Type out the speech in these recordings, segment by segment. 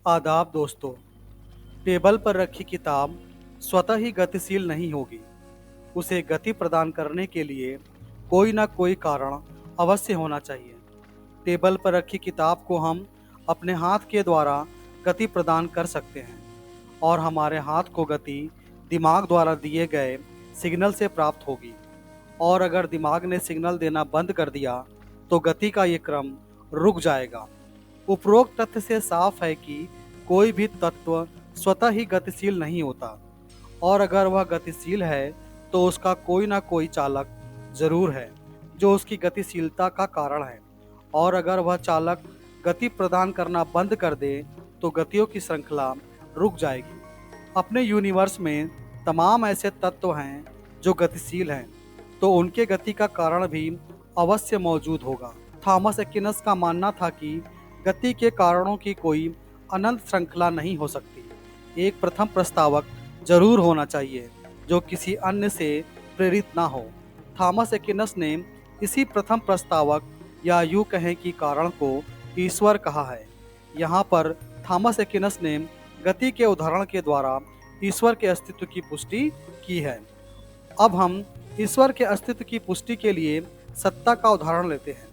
आदाब दोस्तों। टेबल पर रखी किताब स्वतः ही गतिशील नहीं होगी। उसे गति प्रदान करने के लिए कोई ना कोई कारण अवश्य होना चाहिए। टेबल पर रखी किताब को हम अपने हाथ के द्वारा गति प्रदान कर सकते हैं और हमारे हाथ को गति दिमाग द्वारा दिए गए सिग्नल से प्राप्त होगी। और अगर दिमाग ने सिग्नल देना बंद कर दिया तो गति का ये क्रम रुक जाएगा। उपरोक्त तथ्य से साफ है कि कोई भी तत्व स्वतः ही गतिशील नहीं होता, और अगर वह गतिशील है तो उसका कोई ना कोई चालक जरूर है जो उसकी गतिशीलता का कारण है। और अगर वह चालक गति प्रदान करना बंद कर दे तो गतियों की श्रृंखला रुक जाएगी। अपने यूनिवर्स में तमाम ऐसे तत्व हैं जो गतिशील हैं, तो उनके गति का कारण भी अवश्य मौजूद होगा। थॉमस एक्विनस का मानना था कि गति के कारणों की कोई अनंत श्रृंखला नहीं हो सकती। एक प्रथम प्रस्तावक जरूर होना चाहिए जो किसी अन्य से प्रेरित ना हो। थॉमस एक्विनस ने इसी प्रथम प्रस्तावक या यूं कहें कि कारण को ईश्वर कहा है। यहाँ पर थॉमस एक्विनस ने गति के उदाहरण के द्वारा ईश्वर के अस्तित्व की पुष्टि की है। अब हम ईश्वर के अस्तित्व की पुष्टि के लिए सत्ता का उदाहरण लेते हैं।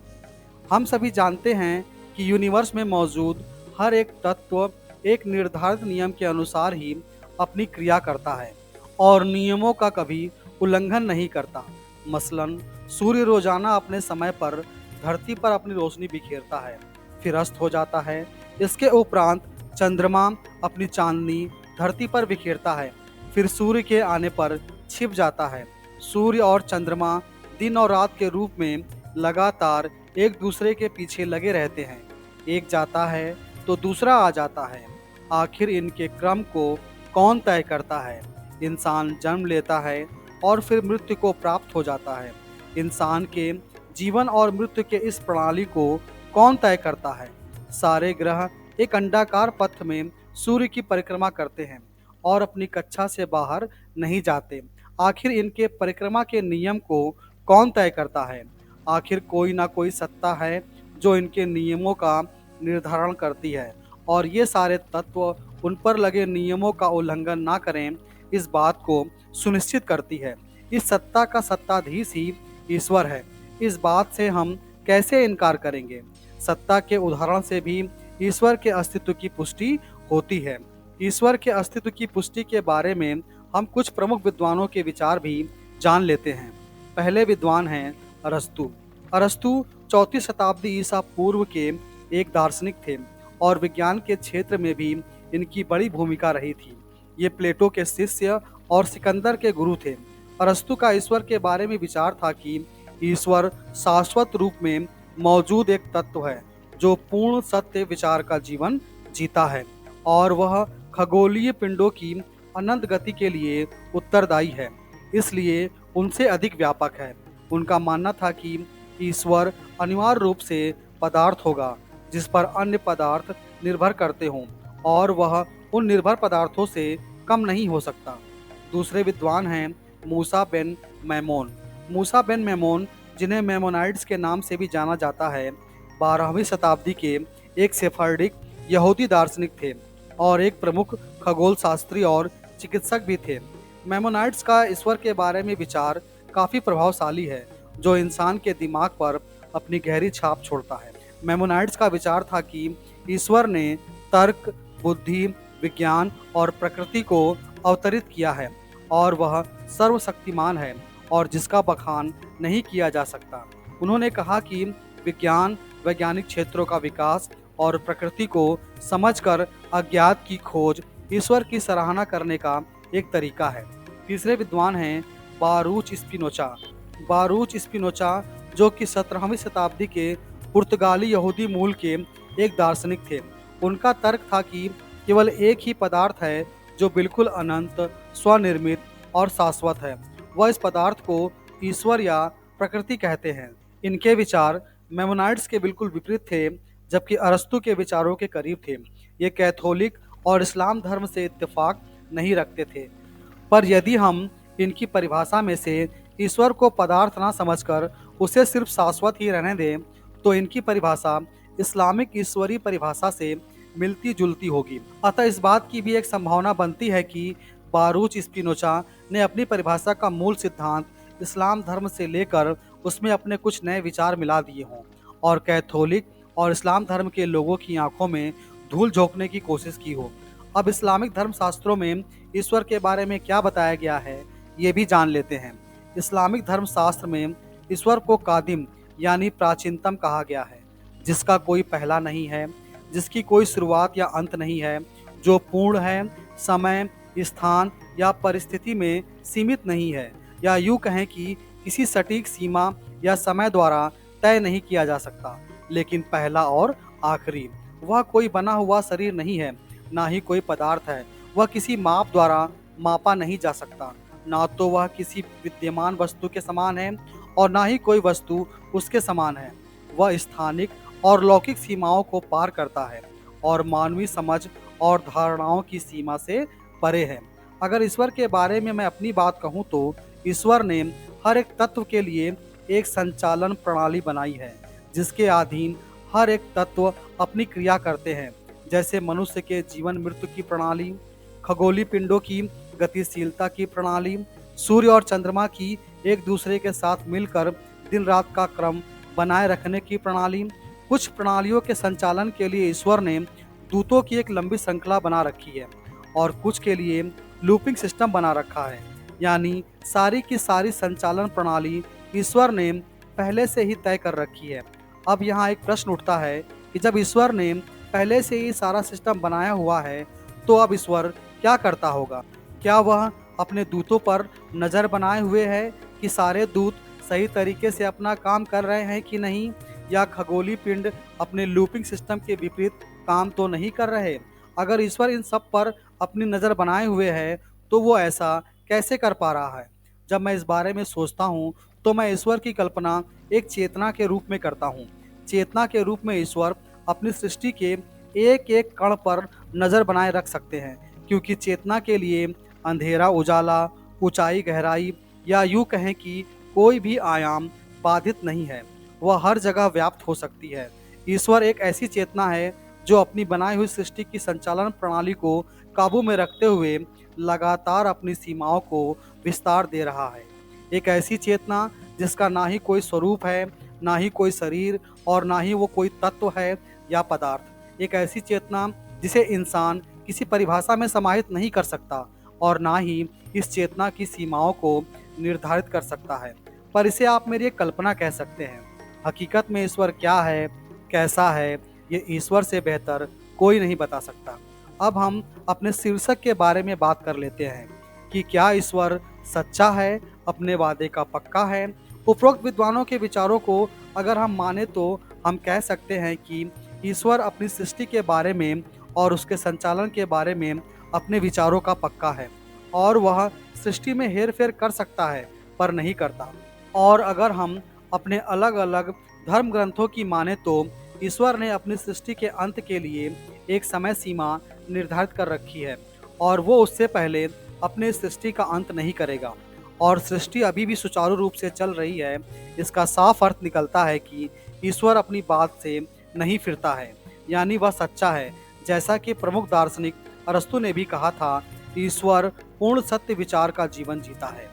हम सभी जानते हैं कि यूनिवर्स में मौजूद हर एक तत्व एक निर्धारित नियम के अनुसार ही अपनी क्रिया करता है और नियमों का कभी उल्लंघन नहीं करता। मसलन सूर्य रोजाना अपने समय पर धरती पर अपनी रोशनी बिखेरता है, फिर अस्त हो जाता है। इसके उपरांत चंद्रमा अपनी चांदनी धरती पर बिखेरता है, फिर सूर्य के आने पर छिप जाता है। सूर्य और चंद्रमा दिन और रात के रूप में लगातार एक दूसरे के पीछे लगे रहते हैं। एक जाता है तो दूसरा आ जाता है। आखिर इनके क्रम को कौन तय करता है? इंसान जन्म लेता है और फिर मृत्यु को प्राप्त हो जाता है। इंसान के जीवन और मृत्यु के इस प्रणाली को कौन तय करता है? सारे ग्रह एक अंडाकार पथ में सूर्य की परिक्रमा करते हैं और अपनी कक्षा से बाहर नहीं जाते। आखिर इनके परिक्रमा के नियम को कौन तय करता है? आखिर कोई ना कोई सत्ता है जो इनके नियमों का निर्धारण करती है और ये सारे तत्व उन पर लगे नियमों का उल्लंघन ना करें, इस बात को सुनिश्चित करती है। इस सत्ता का सत्ताधीश ही ईश्वर है। इस बात से हम कैसे इनकार करेंगे? सत्ता के उदाहरण से भी ईश्वर के अस्तित्व की पुष्टि होती है। ईश्वर के अस्तित्व की पुष्टि के बारे में हम कुछ प्रमुख विद्वानों के विचार भी जान लेते हैं। पहले विद्वान हैं अरस्तु। अरस्तु 4वीं शताब्दी ईसा पूर्व के एक दार्शनिक थे और विज्ञान के क्षेत्र में भी इनकी बड़ी भूमिका रही थी। ये प्लेटो के शिष्य और सिकंदर के गुरु थे। अरस्तु का ईश्वर के बारे में विचार था कि ईश्वर शाश्वत रूप में मौजूद एक तत्व है जो पूर्ण सत्य विचार का जीवन जीता है और वह खगोलीय पिंडों की अनंत गति के लिए उत्तरदायी है, इसलिए उनसे अधिक व्यापक है। उनका मानना था कि ईश्वर अनिवार्य रूप से पदार्थ होगा जिस पर अन्य पदार्थ निर्भर करते हों और वह उन निर्भर पदार्थों से कम नहीं हो सकता। दूसरे विद्वान हैं मूसा बिन मैमोन। मूसा बिन मैमोन, जिन्हें मैमोनाइट्स के नाम से भी जाना जाता है, 12वीं शताब्दी के एक सेफर्डिक यहूदी दार्शनिक थे और एक प्रमुख खगोल शास्त्री और चिकित्सक भी थे। मैमोनाइट्स का ईश्वर के बारे में विचार काफ़ी प्रभावशाली है जो इंसान के दिमाग पर अपनी गहरी छाप छोड़ता है। मैमोनाइट्स का विचार था कि ईश्वर ने तर्क, बुद्धि, विज्ञान और प्रकृति को अवतरित किया है और वह सर्वशक्तिमान है और जिसका बखान नहीं किया जा सकता। उन्होंने कहा कि विज्ञान वैज्ञानिक क्षेत्रों का विकास और प्रकृति को समझकर अज्ञात की खोज ईश्वर की सराहना करने का एक तरीका है। तीसरे विद्वान हैं बारूच स्पिनोचा। बारूच स्पिनोचा, जो कि 17वीं शताब्दी के पुर्तगाली यहूदी मूल के एक दार्शनिक थे। उनका तर्क था कि केवल एक ही पदार्थ है जो बिल्कुल अनंत, स्वनिर्मित और शाश्वत है। वह इस पदार्थ को ईश्वर या प्रकृति कहते हैं। इनके विचार मैमोनाइट्स के बिल्कुल विपरीत थे, जबकि अरस्तु के विचारों के करीब थे। ये कैथोलिक और इस्लाम धर्म से इत्तेफाक नहीं रखते थे, पर यदि हम इनकी परिभाषा में से ईश्वर को पदार्थ ना समझकर उसे सिर्फ शाश्वत ही रहने दें तो इनकी परिभाषा इस्लामिक ईश्वरीय परिभाषा से मिलती जुलती होगी। अतः इस बात की भी एक संभावना बनती है कि बारूच स्पिनोजा ने अपनी परिभाषा का मूल सिद्धांत इस्लाम धर्म से लेकर उसमें अपने कुछ नए विचार मिला दिए हों और कैथोलिक और इस्लाम धर्म के लोगों की आंखों में धूल झोंकने की कोशिश की हो। अब इस्लामिक धर्म शास्त्रों में ईश्वर के बारे में क्या बताया गया है, ये भी जान लेते हैं। इस्लामिक धर्म शास्त्र में ईश्वर को कादिम यानी प्राचीनतम कहा गया है, जिसका कोई पहला नहीं है, जिसकी कोई शुरुआत या अंत नहीं है, जो पूर्ण है, समय, स्थान या परिस्थिति में सीमित नहीं है, या यूँ कहें कि किसी सटीक सीमा या समय द्वारा तय नहीं किया जा सकता, लेकिन पहला और आखिरी। वह कोई बना हुआ शरीर नहीं है, ना ही कोई पदार्थ है। वह किसी माप द्वारा मापा नहीं जा सकता, ना तो वह किसी विद्यमान वस्तु के समान है और ना ही कोई वस्तु उसके समान है। वह स्थानिक और लौकिक सीमाओं को पार करता है और मानवीय समझ और धारणाओं की सीमा से परे है। अगर ईश्वर के बारे में मैं अपनी बात कहूँ तो ईश्वर ने हर एक तत्व के लिए एक संचालन प्रणाली बनाई है, जिसके अधीन हर एक तत्व अपनी क्रिया करते हैं, जैसे मनुष्य के जीवन मृत्यु की प्रणाली, खगोलीय पिंडों की गतिशीलता की प्रणाली, सूर्य और चंद्रमा की एक दूसरे के साथ मिलकर दिन रात का क्रम बनाए रखने की प्रणाली। कुछ प्रणालियों के संचालन के लिए ईश्वर ने दूतों की एक लंबी श्रृंखला बना रखी है और कुछ के लिए लूपिंग सिस्टम बना रखा है, यानी सारी की सारी संचालन प्रणाली ईश्वर ने पहले से ही तय कर रखी है। अब यहाँ एक प्रश्न उठता है कि जब ईश्वर ने पहले से ही सारा सिस्टम बनाया हुआ है, तो अब ईश्वर क्या करता होगा? क्या वह अपने दूतों पर नज़र बनाए हुए है कि सारे दूत सही तरीके से अपना काम कर रहे हैं कि नहीं, या खगोलीय पिंड अपने लूपिंग सिस्टम के विपरीत काम तो नहीं कर रहे? अगर ईश्वर इन सब पर अपनी नज़र बनाए हुए है, तो वो ऐसा कैसे कर पा रहा है? जब मैं इस बारे में सोचता हूँ तो मैं ईश्वर की कल्पना एक चेतना के रूप में करता हूँ। चेतना के रूप में ईश्वर अपनी सृष्टि के एक एक कण पर नज़र बनाए रख सकते हैं, क्योंकि चेतना के लिए अंधेरा उजाला, ऊंचाई गहराई, या यूँ कहें कि कोई भी आयाम बाधित नहीं है। वह हर जगह व्याप्त हो सकती है। ईश्वर एक ऐसी चेतना है जो अपनी बनाई हुई सृष्टि की संचालन प्रणाली को काबू में रखते हुए लगातार अपनी सीमाओं को विस्तार दे रहा है। एक ऐसी चेतना जिसका ना ही कोई स्वरूप है, ना ही कोई शरीर, और ना ही वो कोई तत्व है या पदार्थ। एक ऐसी चेतना जिसे इंसान किसी परिभाषा में समाहित नहीं कर सकता और ना ही इस चेतना की सीमाओं को निर्धारित कर सकता है, पर इसे आप मेरी एक कल्पना कह सकते हैं। हकीकत में ईश्वर क्या है, कैसा है, ये ईश्वर से बेहतर कोई नहीं बता सकता। अब हम अपने शीर्षक के बारे में बात कर लेते हैं कि क्या ईश्वर सच्चा है, अपने वादे का पक्का है। उपरोक्त विद्वानों के विचारों को अगर हम माने तो हम कह सकते हैं कि ईश्वर अपनी सृष्टि के बारे में और उसके संचालन के बारे में अपने विचारों का पक्का है, और वह सृष्टि में हेर फेर कर सकता है पर नहीं करता। और अगर हम अपने अलग अलग धर्म ग्रंथों की माने तो ईश्वर ने अपनी सृष्टि के अंत के लिए एक समय सीमा निर्धारित कर रखी है, और वो उससे पहले अपने सृष्टि का अंत नहीं करेगा, और सृष्टि अभी भी सुचारू रूप से चल रही है। इसका साफ अर्थ निकलता है कि ईश्वर अपनी बात से नहीं फिरता है, यानी वह सच्चा है। जैसा कि प्रमुख दार्शनिक अरस्तु ने भी कहा था, ईश्वर पूर्ण सत्य विचार का जीवन जीता है।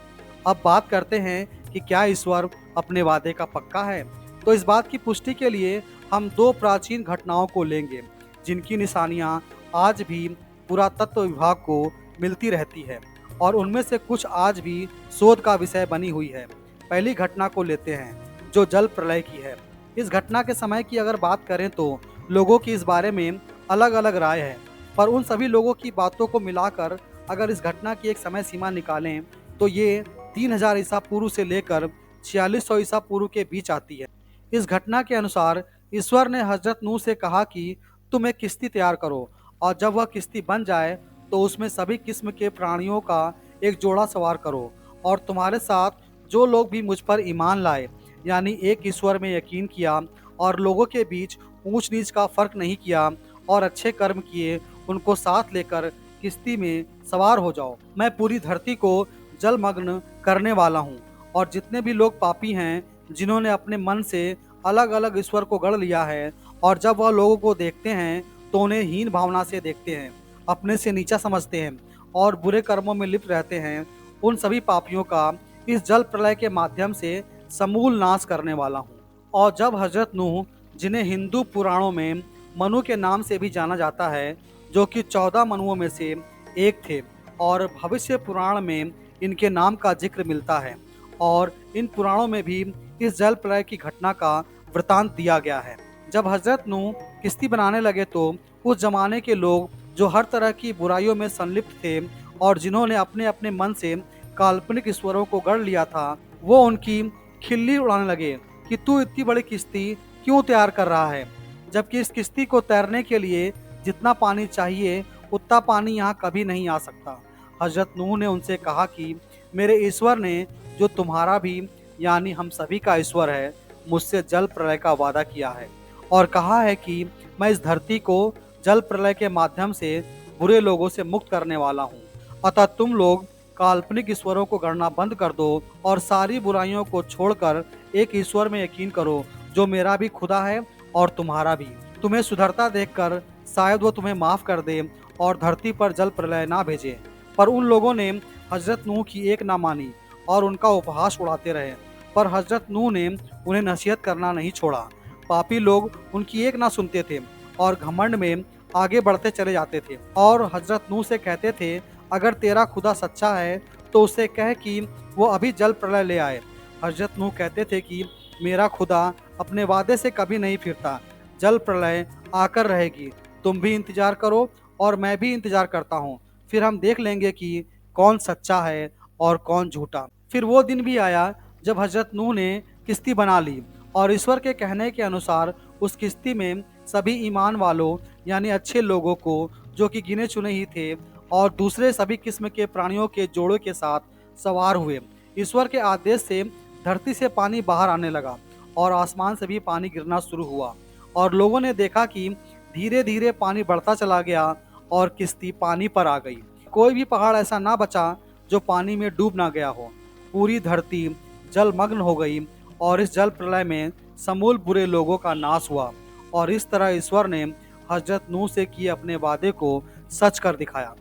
अब बात करते हैं कि क्या ईश्वर अपने वादे का पक्का है। तो इस बात की पुष्टि के लिए हम दो प्राचीन घटनाओं को लेंगे, जिनकी निशानियां आज भी पुरातत्व विभाग को मिलती रहती है, और उनमें से कुछ आज भी शोध का विषय बनी हुई है। पहली घटना को लेते हैं, जो जल प्रलय की है। इस घटना के समय की अगर बात करें तो लोगों की इस बारे में अलग अलग राय है, पर उन सभी लोगों की बातों को मिलाकर अगर इस घटना की एक समय सीमा निकालें तो ये 3000 ईसा पूर्व से लेकर 4600 ईसा पूर्व के बीच आती है। इस घटना के अनुसार ईश्वर ने हजरत नूह से कहा कि तुम एक किश्ती तैयार करो, और जब वह किश्ती बन जाए तो उसमें सभी किस्म के प्राणियों का एक जोड़ा सवार करो, और तुम्हारे साथ जो लोग भी मुझ पर ईमान लाए, यानी एक ईश्वर में यकीन किया और लोगों के बीच ऊंच नीच का फर्क नहीं किया और अच्छे कर्म किए, उनको साथ लेकर किश्ती में सवार हो जाओ। मैं पूरी धरती को जलमग्न करने वाला हूँ, और जितने भी लोग पापी हैं, जिन्होंने अपने मन से अलग अलग ईश्वर को गढ़ लिया है, और जब वह लोगों को देखते हैं तो उन्हें हीन भावना से देखते हैं, अपने से नीचा समझते हैं और बुरे कर्मों में लिप्त रहते हैं, उन सभी पापियों का इस जल प्रलय के माध्यम से समूल नाश करने वाला हूँ। और जब हजरत नूह, जिन्हें हिंदू पुराणों में मनु के नाम से भी जाना जाता है, जो कि 14 मनुओं में से एक थे, और भविष्य पुराण में इनके नाम का जिक्र मिलता है, और इन पुराणों में भी इस जल प्रलय की घटना का वृतांत दिया गया है। जब हजरत नूह किश्ती बनाने लगे तो उस जमाने के लोग जो हर तरह की बुराइयों में संलिप्त थे और जिन्होंने अपने अपने मन से काल्पनिक ईश्वरों को गढ़ लिया था, वो उनकी खिल्ली उड़ाने लगे कि तू इतनी बड़ी किश्ती क्यों तैयार कर रहा है, जबकि इस किश्ती को तैरने के लिए जितना पानी चाहिए उतना पानी यहाँ कभी नहीं आ सकता। हजरत नूह ने उनसे कहा कि मेरे ईश्वर ने, जो तुम्हारा भी यानी हम सभी का ईश्वर है, मुझसे जल प्रलय का वादा किया है और कहा है कि मैं इस धरती को जल प्रलय के माध्यम से बुरे लोगों से मुक्त करने वाला हूँ। अतः तुम लोग काल्पनिक ईश्वरों को गणना बंद कर दो और सारी बुराइयों को छोड़कर एक ईश्वर में यकीन करो, जो मेरा भी खुदा है और तुम्हारा भी। तुम्हें सुधरता देखकर शायद वो तुम्हें माफ कर दे और धरती पर जल प्रलय ना भेजे। पर उन लोगों ने हजरत नूह की एक ना मानी और उनका उपहास उड़ाते रहे, पर हजरत नूह ने उन्हें नसीहत करना नहीं छोड़ा। पापी लोग उनकी एक ना सुनते थे और घमंड में आगे बढ़ते चले जाते थे और हजरत नूह से कहते थे, अगर तेरा खुदा सच्चा है तो उससे कह कि वो अभी जल प्रलय ले आए। हजरत नूह कहते थे कि मेरा खुदा अपने वादे से कभी नहीं फिरता, जल प्रलय आकर रहेगी, तुम भी इंतजार करो और मैं भी इंतजार करता हूँ, फिर हम देख लेंगे कि कौन सच्चा है और कौन झूठा। फिर वो दिन भी आया जब हजरत नूह ने किश्ती बना ली और ईश्वर के कहने के अनुसार उस किश्ती में सभी ईमान वालों यानी अच्छे लोगों को, जो कि गिने चुने ही थे, और दूसरे सभी किस्म के प्राणियों के जोड़ों के साथ सवार हुए। ईश्वर के आदेश से धरती से पानी बाहर आने लगा और आसमान से भी पानी गिरना शुरू हुआ और लोगों ने देखा कि धीरे धीरे पानी बढ़ता चला गया और किश्ती पानी पर आ गई। कोई भी पहाड़ ऐसा ना बचा जो पानी में डूब ना गया हो। पूरी धरती जलमग्न हो गई और इस जल प्रलय में समूल बुरे लोगों का नाश हुआ और इस तरह ईश्वर ने हजरत नूह से किए अपने वादे को सच कर दिखाया।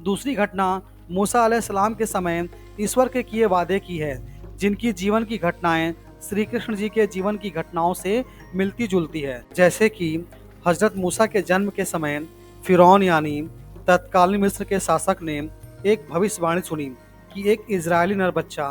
दूसरी घटना मूसा अलैहिस्सलाम के समय ईश्वर के किए वादे की है, जिनकी जीवन की घटनाएं श्री कृष्ण जी के जीवन की घटनाओं से मिलती जुलती है। जैसे कि हजरत मूसा के जन्म के समय फिरौन यानी तत्कालीन मिस्र के शासक ने एक भविष्यवाणी सुनी कि एक इजरायली नर बच्चा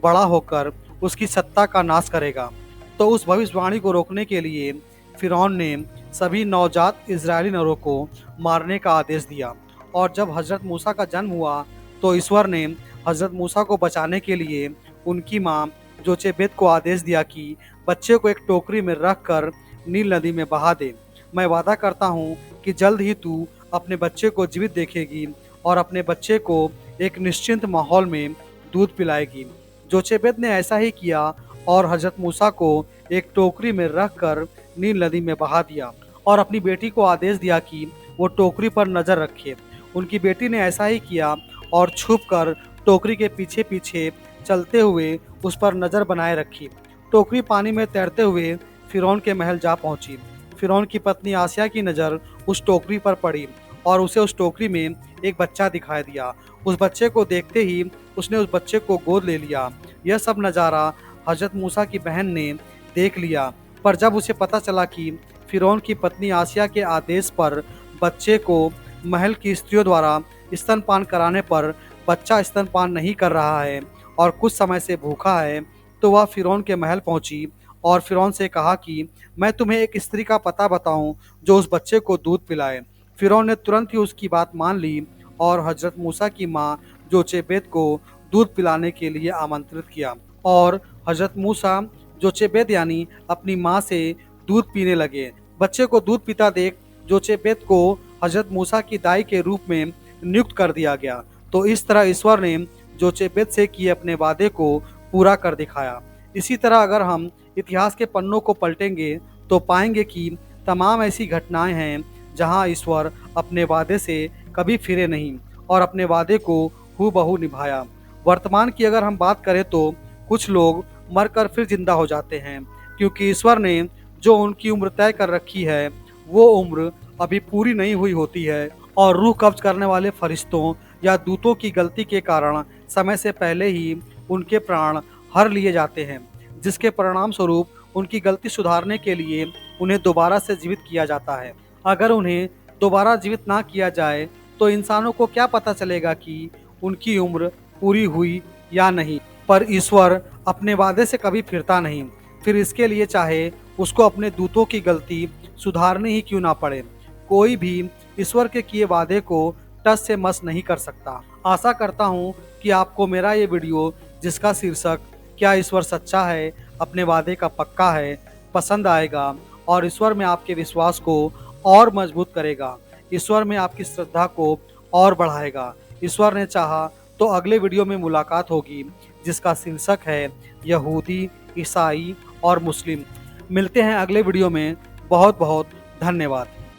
बड़ा होकर उसकी सत्ता का नाश करेगा। तो उस भविष्यवाणी को रोकने के लिए फिरौन ने सभी नवजात इजरायली नरों को मारने का आदेश दिया। और जब हजरत मूसा का जन्म हुआ तो ईश्वर ने हजरत मूसा को बचाने के लिए उनकी माँ जोचेबेत को आदेश दिया कि बच्चे को एक टोकरी में रख कर नील नदी में बहा दे। मैं वादा करता हूँ कि जल्द ही तू अपने बच्चे को जीवित देखेगी और अपने बच्चे को एक निश्चिंत माहौल में दूध पिलाएगी। जोचेबेत ने ऐसा ही किया और हजरत मूसा को एक टोकरी में रखकर नील नदी में बहा दिया और अपनी बेटी को आदेश दिया कि वो टोकरी पर नजर रखे। उनकी बेटी ने ऐसा ही किया और छुपकर टोकरी के पीछे पीछे चलते हुए उस पर नजर बनाए रखी। टोकरी पानी में तैरते हुए फिरौन के महल जा पहुंची। फिरौन की पत्नी आसिया की नज़र उस टोकरी पर पड़ी और उसे उस टोकरी में एक बच्चा दिखाई दिया। उस बच्चे को देखते ही उसने उस बच्चे को गोद ले लिया। यह सब नज़ारा हजरत मूसा की बहन ने देख लिया, पर जब उसे पता चला कि फिरौन की पत्नी आसिया के आदेश पर बच्चे को महल की स्त्रियों द्वारा स्तनपान कराने पर बच्चा स्तनपान नहीं कर रहा है और कुछ समय से भूखा है, तो वह फिरौन के महल पहुंची और फिरौन से कहा कि मैं तुम्हें एक स्त्री का पता बताऊं जो उस बच्चे को दूध पिलाए। फिरौन ने तुरंत ही उसकी बात मान ली और हजरत मूसा की माँ जोचेबेत को दूध पिलाने के लिए आमंत्रित किया और हजरत मूसा जोचेबेत यानी अपनी माँ से दूध पीने लगे। बच्चे को दूध पीता देख जोचेबेत को हजरत मूसा की दाई के रूप में नियुक्त कर दिया गया। तो इस तरह ईश्वर ने जोचेबेत से किए अपने वादे को पूरा कर दिखाया। इसी तरह अगर हम इतिहास के पन्नों को पलटेंगे तो पाएंगे कि तमाम ऐसी घटनाएं हैं जहां ईश्वर अपने वादे से कभी फिरे नहीं और अपने वादे को हूबहू निभाया। वर्तमान की अगर हम बात करें तो कुछ लोग मरकर फिर जिंदा हो जाते हैं, क्योंकि ईश्वर ने जो उनकी उम्र तय कर रखी है वो उम्र अभी पूरी नहीं हुई होती है और रूह कब्ज करने वाले फरिश्तों या दूतों की गलती के कारण समय से पहले ही उनके प्राण हर लिए जाते हैं, जिसके परिणाम स्वरूप उनकी गलती सुधारने के लिए उन्हें दोबारा से जीवित किया जाता है। अगर उन्हें दोबारा जीवित ना किया जाए तो इंसानों को क्या पता चलेगा कि उनकी उम्र पूरी हुई या नहीं। पर ईश्वर अपने वादे से कभी फिरता नहीं, फिर इसके लिए चाहे उसको अपने दूतों की गलती सुधारनी ही क्यों ना पड़े। कोई भी ईश्वर के किए वादे को टस से मस नहीं कर सकता। आशा करता हूँ कि आपको मेरा ये वीडियो, जिसका शीर्षक क्या ईश्वर सच्चा है, अपने वादे का पक्का है, पसंद आएगा और ईश्वर में आपके विश्वास को और मजबूत करेगा, ईश्वर में आपकी श्रद्धा को और बढ़ाएगा। ईश्वर ने चाहा तो अगले वीडियो में मुलाकात होगी, जिसका शीर्षक है यहूदी, ईसाई और मुस्लिम। मिलते हैं अगले वीडियो में। बहुत बहुत धन्यवाद।